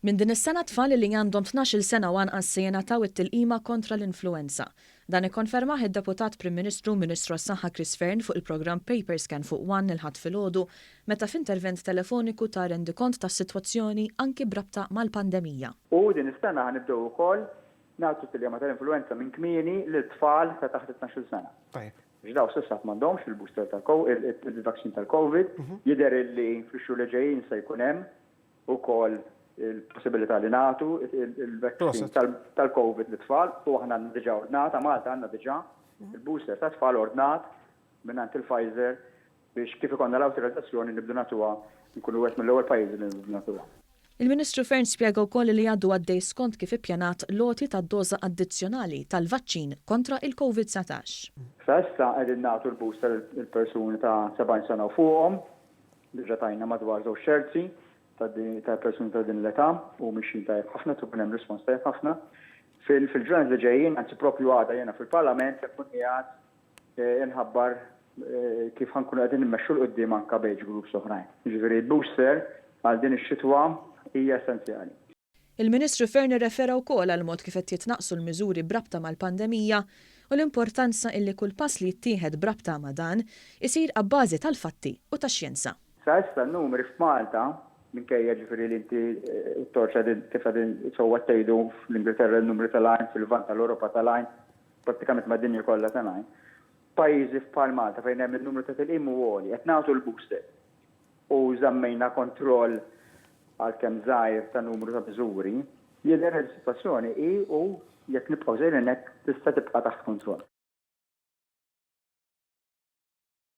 Minn din is-sena tfal li għandhom 12-il sena u anqas se jingħataw it-tilqima kontra l-influwenza. Dan ikkonfermah id-Deputat Prim Ministru Ministru għas-Saħħa Chris Fearne fuq il-programm Paperscan fuq il-Ħadd filgħodu meta f'intervent telefoniku ta' rendikont tas-sitwazzjoni anki brabta mal-pandemija. U din is-sena ħanibdew ukoll nagħtu t-tilqima tal-influwenza minn kmieni lit-tfal ta' taħt 12 sena. Ġdaw s'issa m'għandhomx il-booster il-vaċċin tal-COVID, jidher li fix-xhur li ġejjin se jkun hemm ukoll il-possibbiltà li nagħtu il-vaċċin tal-COVID lit-tfal u aħna għandna diġà ordnata, Malta għandna diġà il-booster tat-tfal ordnat mingħand il-Pfizer biex kif ikollna l-awtorizzazzjoni nibdu nagħtuha nkunu wieħed mill-ewwel pajjiżi li nibdu nagħtuha. Il-Ministru Fearne spjega wkoll li għaddu għaddej skont kif ippjanat loti tad-doża addizzjonali tal-vaċċin kontra il-COVID-19. Sa issa qegħdin nagħtu l-booster il-persuni ta' 70 sena u fuqhom, diġà tajna madwar żewġ xerzi ta' persuni ta' din l-età u mixin tajjeb ħafna tkun hemm rispons tajjeb ħafna. Fil-ġranet li ġejjin, anzi proprju għada jiena fil-Parlament jkun qiegħed inħabbar kif ħankunu qegħdin immexxu l qudiem anke b'age groups oħrajn. Jiġifieri l-booster għal din ix-xitwa hija essenzjali. Il-Ministru Fearne irrefera wkoll għal mod kif qed jitnaqqsu l-miżuri brabta mal-pandemija u l-importanza illi kull pass li jittieħed brabta ma' dan isir abbażi tal-fatti u tax-xjenza. Sa issa n-numri f'Malta minkejja ġifieri li inti t-torċa kif qegħdin sewwa tgħidu fl-Ingilterra n-numri tal-għajn, fil-Lvant tal-Ewropa tal-għajn, prattikament mad-dinja kollha tal-għajn. Pajjiżi bħal Malta fejn hemm in-numru ta' tilqim u għoli qed nagħtu l-booster u żammejna kontroll għal-kemm żgħir ta' numru ta' miżuri, jidher is-sitwazzjoni u jekk nibqgħu żejrin hekk tista' tibqa' taħt kontroll.